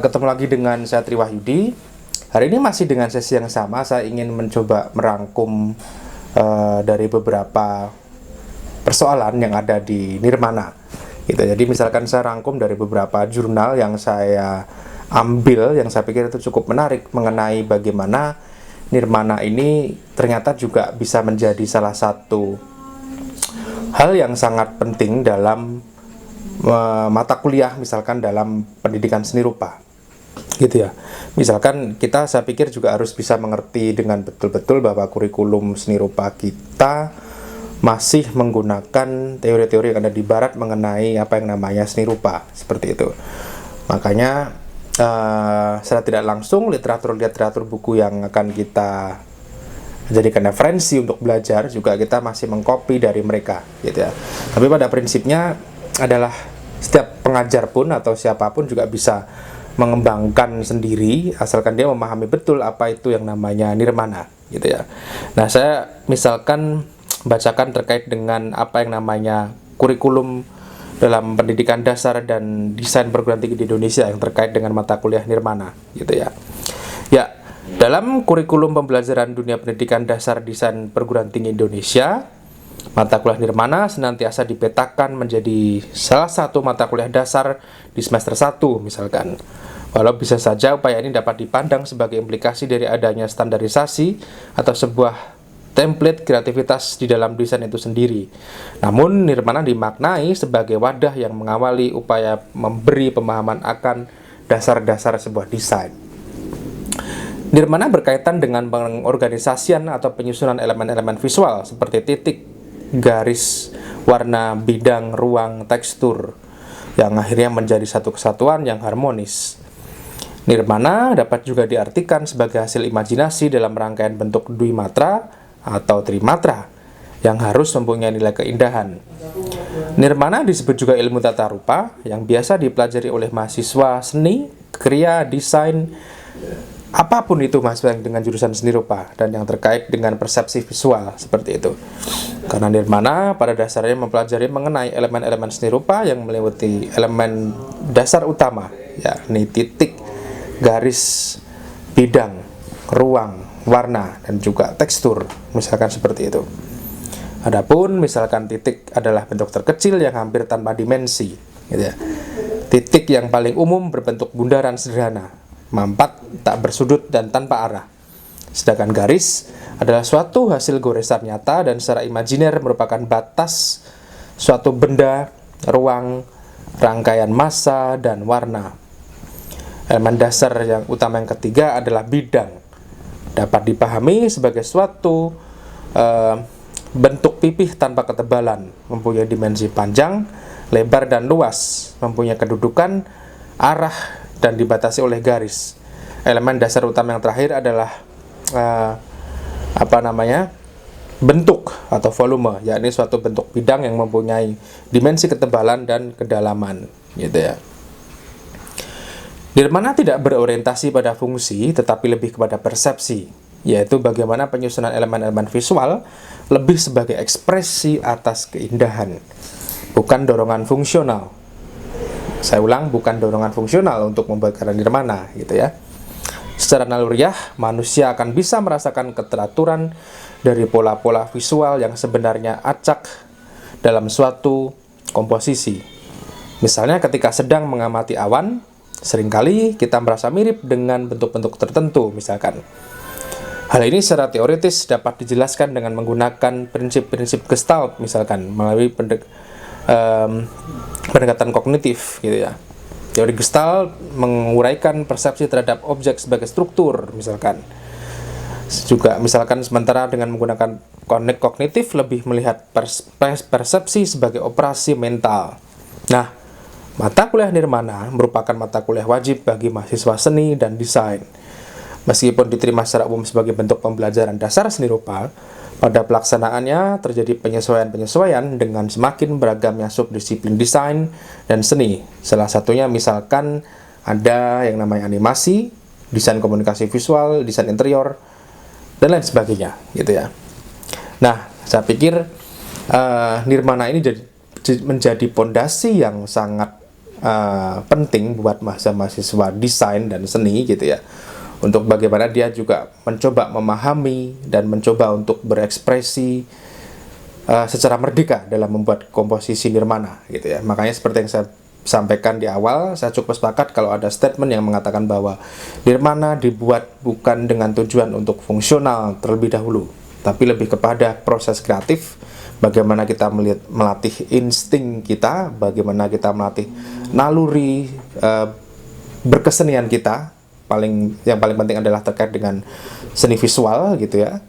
Ketemu lagi dengan saya Tri Wahyudi. Hari ini masih dengan sesi yang sama. Saya ingin mencoba merangkum dari beberapa persoalan yang ada di Nirmana. Gitu. Jadi misalkan saya rangkum dari beberapa jurnal yang saya ambil, yang saya pikir itu cukup menarik mengenai bagaimana Nirmana ini ternyata juga bisa menjadi salah satu hal yang sangat penting dalam mata kuliah, misalkan dalam pendidikan seni rupa, gitu ya. Misalkan saya pikir juga harus bisa mengerti dengan betul-betul bahwa kurikulum seni rupa kita masih menggunakan teori-teori yang ada di barat mengenai apa yang namanya seni rupa, seperti itu. Makanya secara tidak langsung literatur buku yang akan kita jadikan referensi untuk belajar juga kita masih mengcopy dari mereka, gitu ya. Tapi pada prinsipnya adalah setiap pengajar pun atau siapapun juga bisa mengembangkan sendiri asalkan dia memahami betul apa itu yang namanya Nirmana, gitu ya. Nah, saya misalkan bacakan terkait dengan apa yang namanya kurikulum dalam pendidikan dasar dan desain perguruan tinggi di Indonesia yang terkait dengan mata kuliah Nirmana, gitu ya. Ya, dalam kurikulum pembelajaran dunia pendidikan dasar desain perguruan tinggi Indonesia, mata kuliah Nirmana senantiasa dipetakan menjadi salah satu mata kuliah dasar di semester 1 misalkan. Walau bisa saja upaya ini dapat dipandang sebagai implikasi dari adanya standarisasi atau sebuah template kreativitas di dalam desain itu sendiri. Namun Nirmana dimaknai sebagai wadah yang mengawali upaya memberi pemahaman akan dasar-dasar sebuah desain. Nirmana berkaitan dengan pengorganisasian atau penyusunan elemen-elemen visual seperti titik, garis, warna, bidang, ruang, tekstur yang akhirnya menjadi satu kesatuan yang harmonis. Nirmana dapat juga diartikan sebagai hasil imajinasi dalam rangkaian bentuk dwimatra atau trimatra yang harus mempunyai nilai keindahan. Nirmana disebut juga ilmu tata rupa yang biasa dipelajari oleh mahasiswa seni, kriya, desain, apapun itu mahasiswa yang dengan jurusan seni rupa dan yang terkait dengan persepsi visual, seperti itu. Karena Nirmana pada dasarnya mempelajari mengenai elemen-elemen seni rupa yang meliputi elemen dasar utama, yakni titik, garis, bidang, ruang, warna, dan juga tekstur, misalkan seperti itu. Adapun misalkan titik adalah bentuk terkecil yang hampir tanpa dimensi, gitu ya. Titik yang paling umum berbentuk bundaran sederhana, mampat, tak bersudut, dan tanpa arah. Sedangkan garis adalah suatu hasil goresan nyata dan secara imajiner merupakan batas suatu benda, ruang, rangkaian massa, dan warna. Elemen dasar yang utama yang ketiga adalah bidang. Dapat dipahami sebagai suatu bentuk pipih tanpa ketebalan, mempunyai dimensi panjang, lebar, dan luas, mempunyai kedudukan, arah, dan dibatasi oleh garis. Elemen dasar utama yang terakhir adalah bentuk atau volume, yakni suatu bentuk bidang yang mempunyai dimensi ketebalan dan kedalaman, gitu ya. Nirmana tidak berorientasi pada fungsi, tetapi lebih kepada persepsi, yaitu bagaimana penyusunan elemen-elemen visual lebih sebagai ekspresi atas keindahan, bukan dorongan fungsional. Saya ulang, bukan dorongan fungsional untuk membuat karya Nirmana, gitu ya. Secara naluriah, manusia akan bisa merasakan keteraturan dari pola-pola visual yang sebenarnya acak dalam suatu komposisi. Misalnya ketika sedang mengamati awan, seringkali kita merasa mirip dengan bentuk-bentuk tertentu, misalkan. Hal ini secara teoritis dapat dijelaskan dengan menggunakan prinsip-prinsip Gestalt, misalkan, melalui pendekatan kognitif, gitu ya. Teori Gestalt menguraikan persepsi terhadap objek sebagai struktur, misalkan. Juga misalkan sementara dengan menggunakan kognitif lebih melihat persepsi sebagai operasi mental. Nah, mata kuliah Nirmana merupakan mata kuliah wajib bagi mahasiswa seni dan desain. Meskipun diterima secara umum sebagai bentuk pembelajaran dasar seni rupa, pada pelaksanaannya terjadi penyesuaian-penyesuaian dengan semakin beragamnya subdisiplin desain dan seni. Salah satunya misalkan ada yang namanya animasi, desain komunikasi visual, desain interior, dan lain sebagainya, gitu ya. Nah, saya pikir Nirmana ini menjadi pondasi yang sangat penting buat mahasiswa desain dan seni gitu ya, untuk bagaimana dia juga mencoba memahami dan mencoba untuk berekspresi secara merdeka dalam membuat komposisi nirmana gitu ya. Makanya seperti yang saya sampaikan di awal, saya cukup sepakat kalau ada statement yang mengatakan bahwa nirmana dibuat bukan dengan tujuan untuk fungsional terlebih dahulu, tapi lebih kepada proses kreatif, bagaimana kita melatih insting kita, bagaimana kita melatih naluri berkesenian kita. Yang paling penting adalah terkait dengan seni visual gitu ya,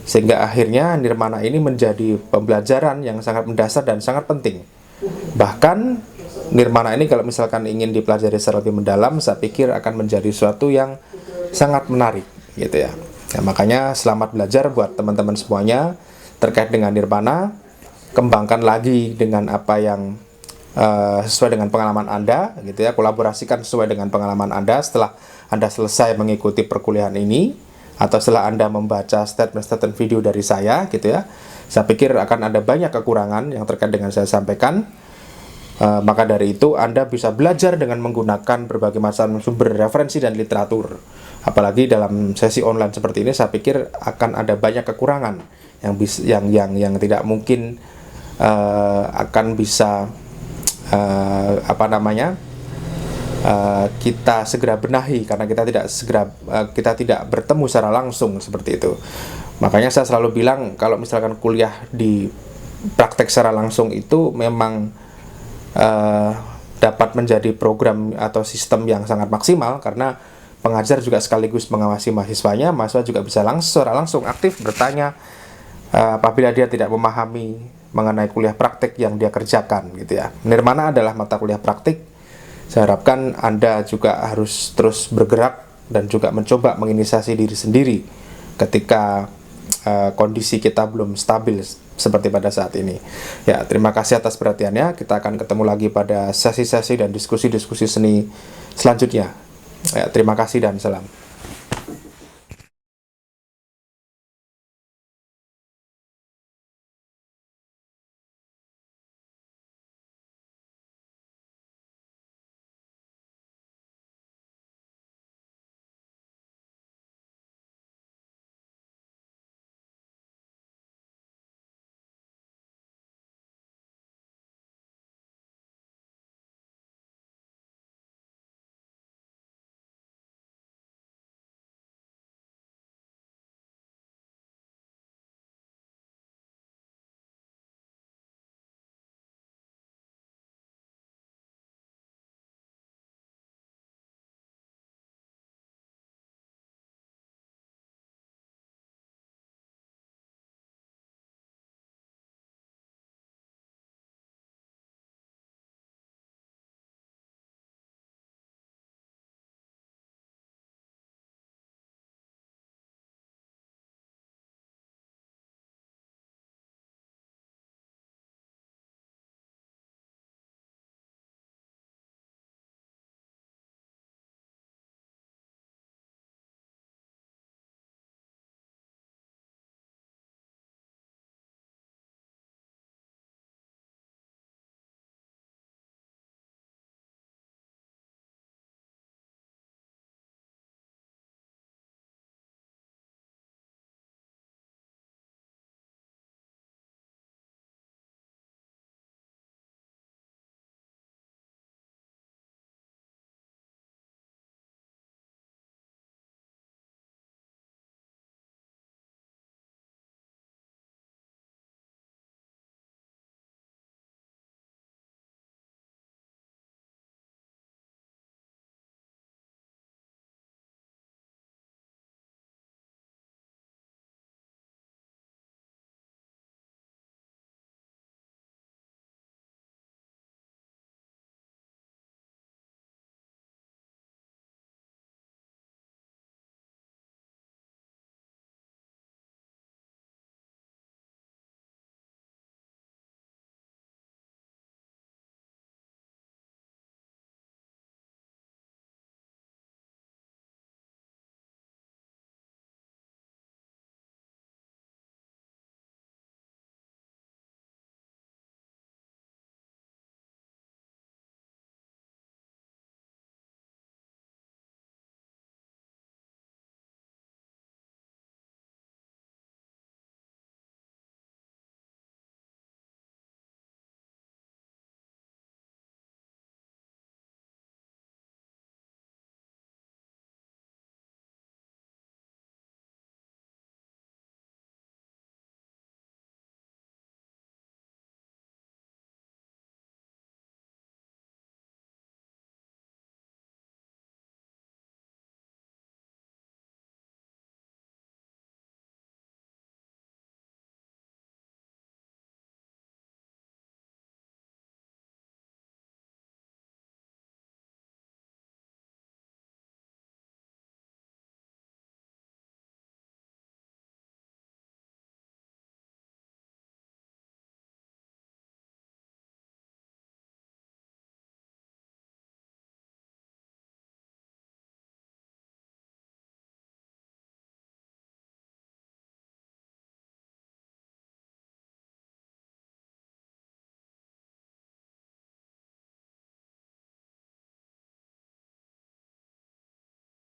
sehingga akhirnya nirmana ini menjadi pembelajaran yang sangat mendasar dan sangat penting. Bahkan nirmana ini kalau misalkan ingin dipelajari secara lebih mendalam, saya pikir akan menjadi sesuatu yang sangat menarik gitu ya. Nah, makanya selamat belajar buat teman-teman semuanya terkait dengan nirmana. Kembangkan lagi dengan apa yang sesuai dengan pengalaman Anda gitu ya, kolaborasikan sesuai dengan pengalaman Anda setelah Anda selesai mengikuti perkuliahan ini, atau setelah Anda membaca statement-statement video dari saya gitu ya. Saya pikir akan ada banyak kekurangan yang terkait dengan saya sampaikan. Maka dari itu Anda bisa belajar dengan menggunakan berbagai macam sumber referensi dan literatur. Apalagi dalam sesi online seperti ini, saya pikir akan ada banyak kekurangan yang tidak mungkin akan bisa kita segera benahi karena kita tidak bertemu secara langsung seperti itu. Makanya saya selalu bilang kalau misalkan kuliah di praktek secara langsung itu memang dapat menjadi program atau sistem yang sangat maksimal, karena pengajar juga sekaligus mengawasi mahasiswanya. Mahasiswa juga bisa secara langsung aktif bertanya apabila dia tidak memahami mengenai kuliah praktik yang dia kerjakan gitu ya. Nirmana adalah mata kuliah praktik. Saya harapkan Anda juga harus terus bergerak dan juga mencoba menginisiasi diri sendiri ketika kondisi kita belum stabil seperti pada saat ini. Ya, terima kasih atas perhatiannya. Kita akan ketemu lagi pada sesi-sesi dan diskusi-diskusi seni selanjutnya. Ya, terima kasih dan salam.